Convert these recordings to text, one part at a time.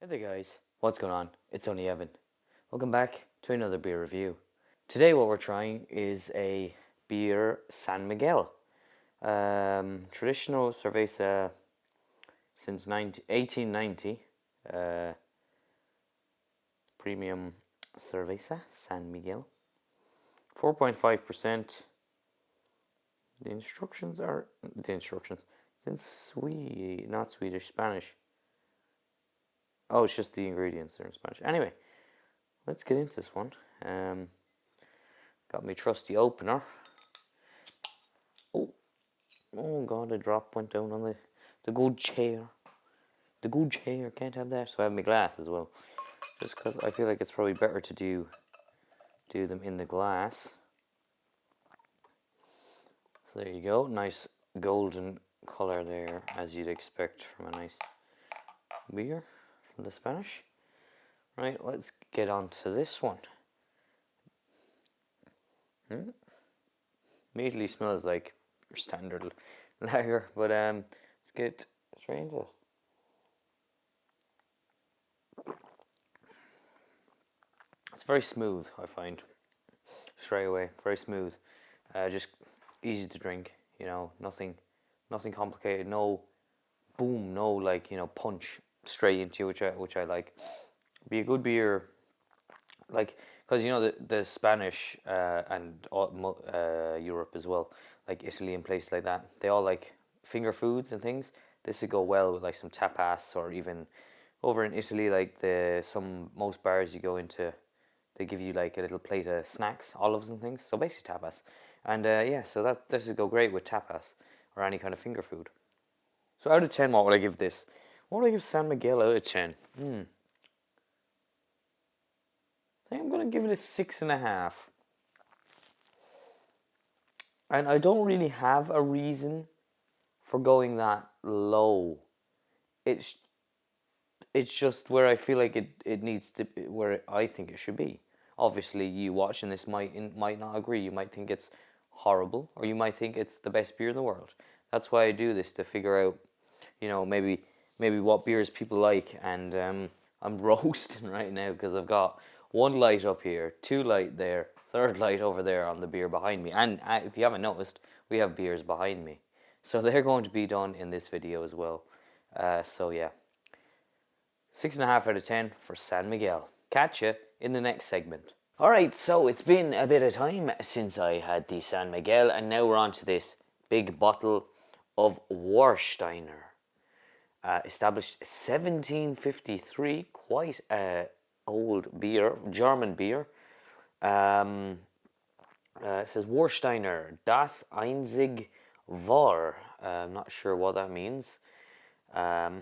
Hey there guys, what's going on? It's only Evan. Welcome back to another beer review. Today what we're trying is a beer San Miguel. Traditional cerveza since 1890. Premium cerveza San Miguel. 4.5%. It's in not Swedish, Spanish. Oh, it's just the ingredients are in Spanish. Anyway, let's get into this one. Got my trusty opener. Oh god, a drop went down on the good chair. The good chair, can't have that. So I have my glass as well. Just because I feel like it's probably better to do them in the glass. So there you go, nice golden colour there, as you'd expect from a nice beer from the Spanish. Right, let's get on to this one. Immediately smells like your standard lager, but let's get straight into it. It's very smooth, I find, straight away. Very smooth, just easy to drink. You know, nothing complicated. No boom, no like punch straight into you, which I like. Be a good beer, like because the Spanish and Europe as well, like Italy and places like that. They all like finger foods and things. This would go well with like some tapas, or even over in Italy, like most bars you go into, they give you like a little plate of snacks, olives and things. So basically tapas, and yeah, so this would go great with tapas or any kind of finger food. So out of 10, what would I give this? What would I give San Miguel out of 10? I think I'm gonna give it a 6.5. And I don't really have a reason for going that low. It's it's just where I feel like it needs to be, where I think it should be. Obviously, you watching this might not agree. You might think it's horrible, or you might think it's the best beer in the world. That's why I do this, to figure out, maybe what beers people like. And I'm roasting right now because I've got one light up here, two light there, third light over there on the beer behind me. And if you haven't noticed, we have beers behind me, so they're going to be done in this video as well. So yeah. 6.5 out of 10 for San Miguel. Catch you in the next segment. Alright, so it's been a bit of time since I had the San Miguel, and now we're on to this big bottle of Warsteiner. Established 1753, quite old beer, German beer. It says Warsteiner, das einzig wahr. I'm not sure what that means. I'll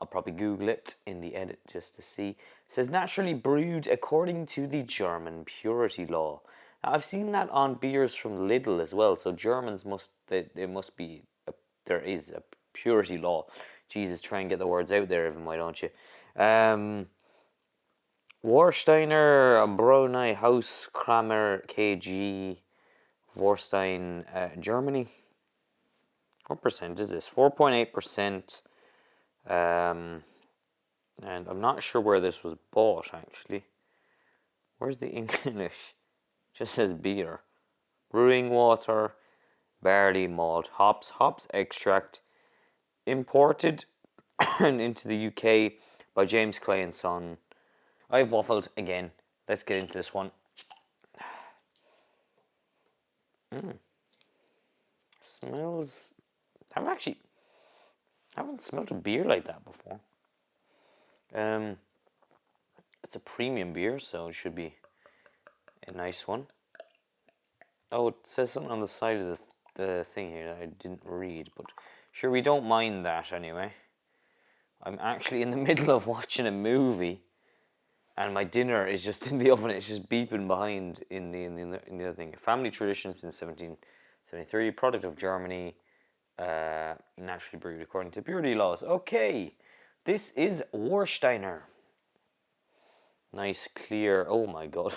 probably Google it in the edit just to see. It says naturally brewed according to the German purity law. Now, I've seen that on beers from Lidl as well. So Germans there is a purity law. Jesus, try and get the words out there, Evan, why don't you? Warsteiner Brauerei Haus Kramer KG Warstein, Germany. What percent is this? 4.8%. And I'm not sure where this was bought, actually. Where's the English? Just says beer. Brewing water, barley malt, hops extract, imported into the UK by James Clay and Son. I've waffled again. Let's get into this one. Smells. I haven't smelled a beer like that before. It's a premium beer, so it should be a nice one. Oh, it says something on the side of the thing here that I didn't read, but sure, we don't mind that anyway. I'm actually in the middle of watching a movie, and my dinner is just in the oven. It's just beeping behind in the other thing. Family tradition since 1773, product of Germany, naturally brewed according to purity laws. Okay, this is Warsteiner. Nice, clear. Oh my god,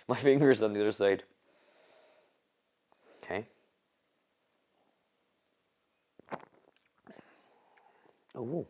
my finger's on the other side. Okay. Oh,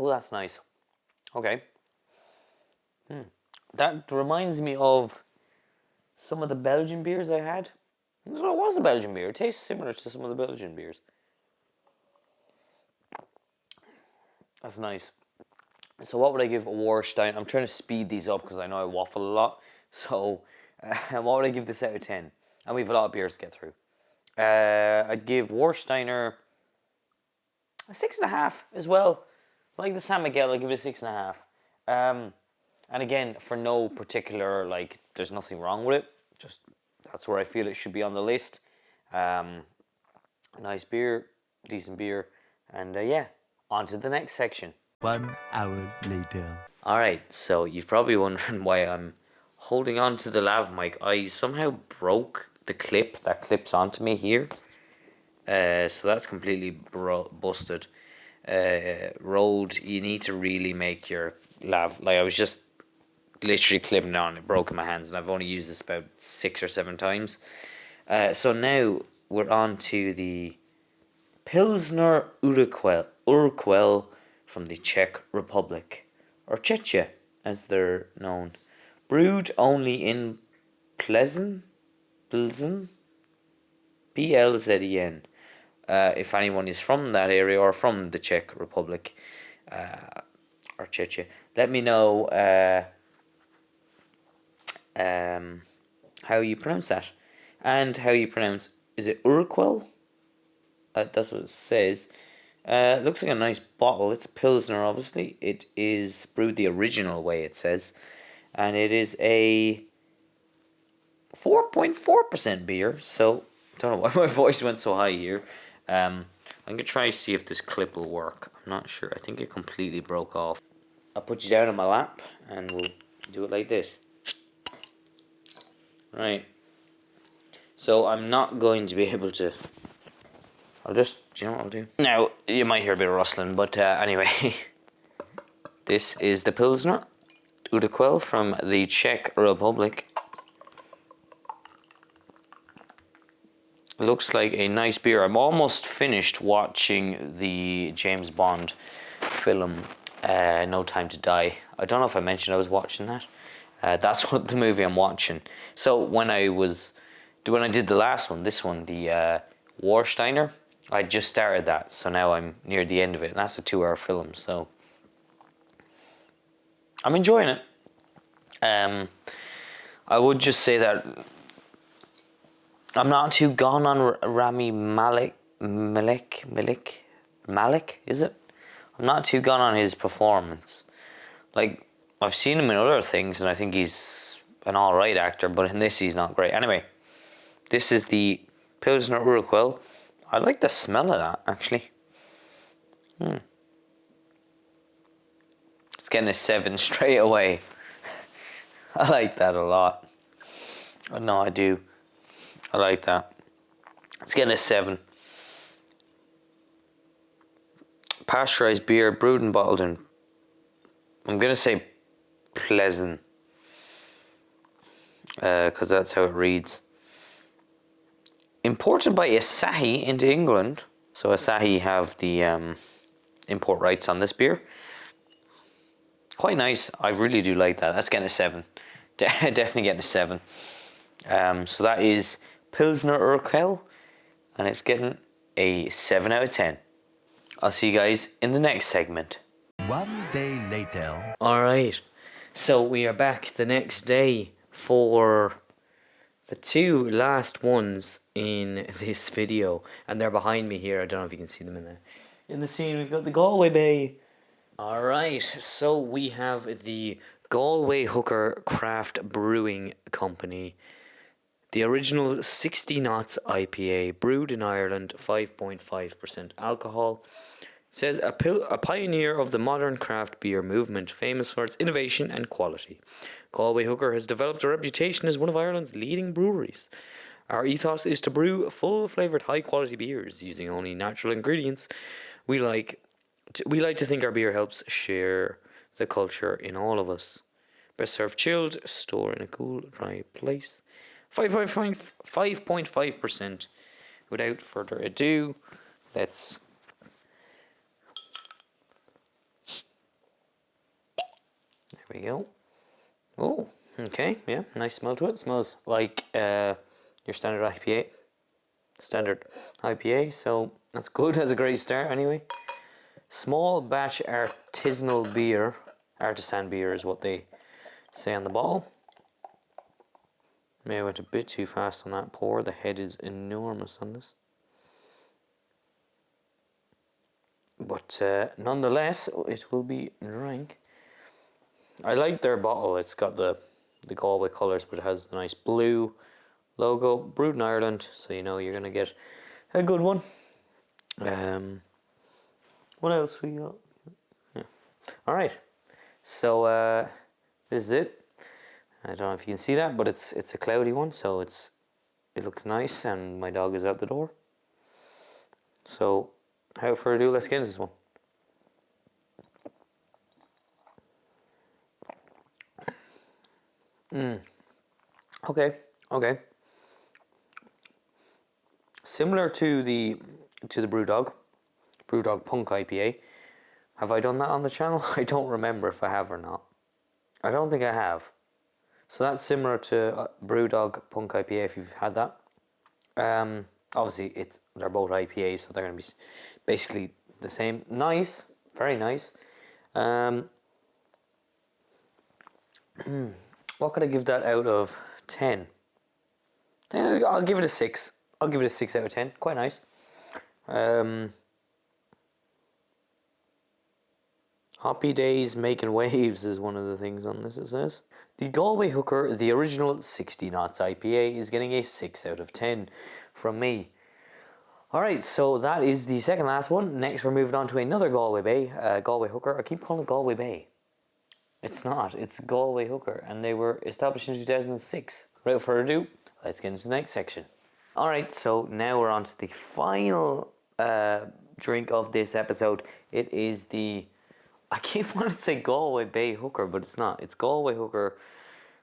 that's nice. Okay. That reminds me of some of the Belgian beers I had. So it was a Belgian beer. It tastes similar to some of the Belgian beers. That's nice. So what would I give a Warstein? I'm trying to speed these up because I know I waffle a lot. So what would I give this out of 10? And we have a lot of beers to get through. I'd give Warsteiner a 6.5 as well. Like the San Miguel, I'd give it a 6.5. And again, for no particular, like, there's nothing wrong with it. Just, that's where I feel it should be on the list. Nice beer, decent beer. And yeah, on to the next section. 1 hour later. Alright, so you've probably wondering why I'm holding on to the lav mic. I somehow broke the clip that clips onto me here. So that's completely busted. Rolled, you need to really make your lav. Like, I was just literally clipping it on, it broke in my hands, and I've only used this about 6 or 7 times. So now we're on to the Pilsner Urquell from the Czech Republic, or Czechia as they're known. Brewed only in Plzeň, Plzen. If anyone is from that area or from the Czech Republic, or Czechia, let me know how you pronounce that, and how you pronounce, is it Urquell? That's what it says. Looks like a nice bottle. It's a Pilsner, obviously. It is brewed the original way, it says. And it is a 4.4% beer. So, don't know why my voice went so high here. I'm going to try to see if this clip will work. I'm not sure. I think it completely broke off. I'll put you down on my lap and we'll do it like this. Right. So, I'm not going to be able to... I'll just, do you know what I'll do? Now, you might hear a bit of rustling, but anyway. This is the Pilsner Urquell from the Czech Republic. Looks like a nice beer. I'm almost finished watching the James Bond film, No Time to Die. I don't know if I mentioned I was watching that. That's what the movie I'm watching. So when I did the last one, this one, the Warsteiner, I just started that, so now I'm near the end of it, and that's a 2-hour film, so I'm enjoying it. I would just say that I'm not too gone on Rami Malek, is it? I'm not too gone on his performance. Like, I've seen him in other things, and I think he's an alright actor, but in this he's not great. Anyway, this is the Pilsner Urquell. I like the smell of that, actually. It's getting a 7 straight away. I like that a lot. No, I do. I like that. It's getting a 7. Pasteurized beer, brewed and bottled in, I'm going to say Plzeň, because that's how it reads. Imported by Asahi into England. So Asahi have the import rights on this beer. Quite nice. I really do like that. That's getting a 7. Definitely getting a 7. So that is Pilsner Urquell, and it's getting a 7 out of 10. I'll see you guys in the next segment. 1 day later. Alright, so we are back the next day for the 2 last ones in this video, and they're behind me here. I don't know if you can see them in the scene. We've got the Galway Bay. Alright, so we have the Galway Hooker Craft Brewing Company. The original 60 knots IPA, brewed in Ireland, 5.5% alcohol. It says a pioneer of the modern craft beer movement, famous for its innovation and quality. Galway Hooker has developed a reputation as one of Ireland's leading breweries. Our ethos is to brew full-flavoured, high-quality beers using only natural ingredients. We like to think our beer helps share the culture in all of us. Best served chilled, store in a cool, dry place. 5.5%. Without further ado, let's There we go. Oh, okay, yeah, nice smell to it. Smells like your standard IPA. Standard IPA, so that's good. That's a great start anyway. Small batch artisanal beer. Artisan beer is what they say on the bottle. Maybe I went a bit too fast on that pour. The head is enormous on this. But nonetheless, it will be drank. I like their bottle. It's got the Galway colours, but it has the nice blue logo. Brewed in Ireland, so you know you're going to get a good one. What else we got? Yeah. All right. So this is it. I don't know if you can see that, but it's a cloudy one, so it looks nice, and my dog is out the door. So, without further ado, let's get into this one. Okay. Similar to the Brewdog Punk IPA. Have I done that on the channel? I don't remember if I have or not. I don't think I have. So that's similar to Brewdog Punk IPA if you've had that. Obviously they're both IPAs, so they're going to be basically the same. Nice, very nice. What could I give that out of 10? I'll give it a 6. I'll give it a 6 out of 10. Quite nice. Happy Days Making Waves is one of the things on this, it says. The Galway Hooker, the original 60 knots IPA, is getting a 6 out of 10 from me. Alright, so that is the second last one. Next we're moving on to another Galway Bay, Galway Hooker. I keep calling it Galway Bay. It's not, it's Galway Hooker, and they were established in 2006. Without further ado, let's get into the next section. Alright, so now we're on to the final drink of this episode. It is the, I keep wanting to say Galway Bay Hooker, but it's not. It's Galway Hooker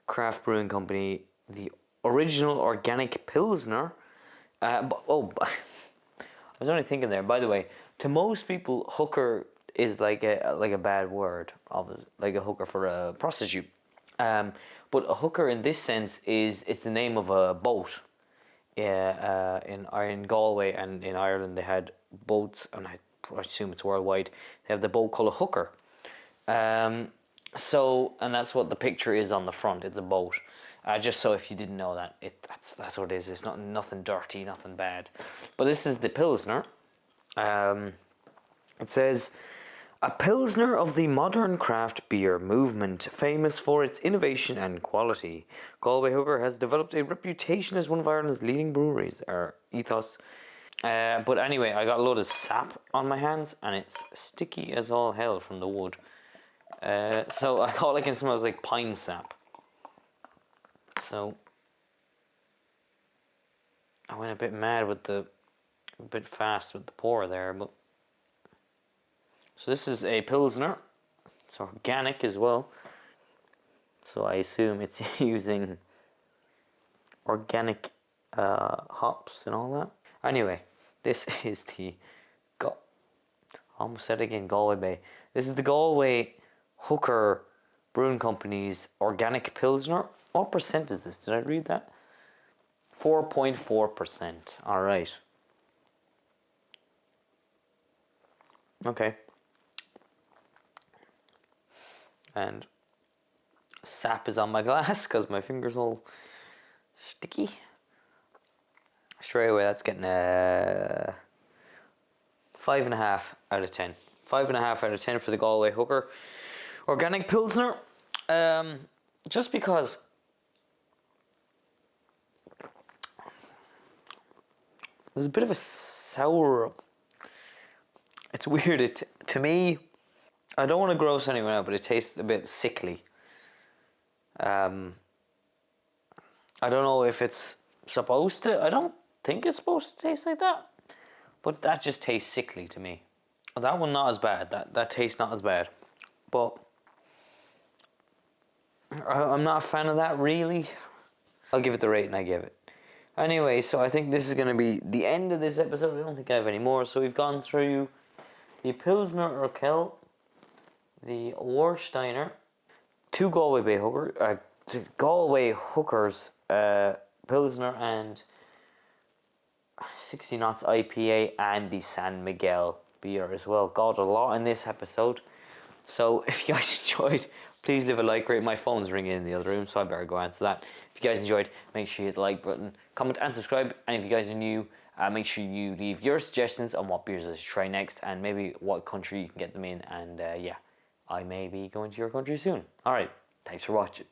Craft Brewing Company, the original organic Pilsner. I was only thinking there, by the way, to most people, hooker is like a bad word, like a hooker for a prostitute. But a hooker in this sense it's the name of a boat. In Galway and in Ireland they had boats, and I assume it's worldwide. They have the boat called a hooker. So, and that's what the picture is on the front. It's a boat. Just so if you didn't know that, that's what it is. It's not nothing dirty, nothing bad. But this is the Pilsner. It says, a Pilsner of the modern craft beer movement, famous for its innovation and quality. Galway Hooker has developed a reputation as one of Ireland's leading breweries. Our ethos. But anyway, I got a load of sap on my hands, and it's sticky as all hell from the wood. So all I can smell is like pine sap. So I went a bit mad with a bit fast with the pour there, but so this is a Pilsner. It's organic as well. So I assume it's using organic hops and all that. Anyway, this is the I almost said it again, Galway Bay. This is the Galway Hooker Brewing Company's organic Pilsner. What percent is this? Did I read that? 4.4%. Alright. Okay. And sap is on my glass because my finger's all sticky. Straight away, that's getting a 5.5 out of 10. 5.5 out of 10 for the Galway Hooker Organic Pilsner. Just because there's a bit of a sour. It's weird. To me, I don't want to gross anyone out, but it tastes a bit sickly. I don't know if it's supposed to. I don't think it's supposed to taste like that, but that just tastes sickly to me. That one not as bad. That tastes not as bad, but I'm not a fan of that really. I'll give it the rating I give it. Anyway, so I think this is going to be the end of this episode. I don't think I have any more. So we've gone through the Pilsner Urquell, the Warsteiner, two Galway Hookers, Pilsner and 60 knots IPA, and the San Miguel beer as well. God, a lot in this episode. So if you guys enjoyed, please leave a like rate. My phone's ringing in the other room, so I better go answer that. If you guys enjoyed, make sure you hit the like button, comment and subscribe. And if you guys are new, make sure you leave your suggestions on what beers I should try next, and maybe what country you can get them in. And yeah, I may be going to your country soon. Alright, thanks for watching.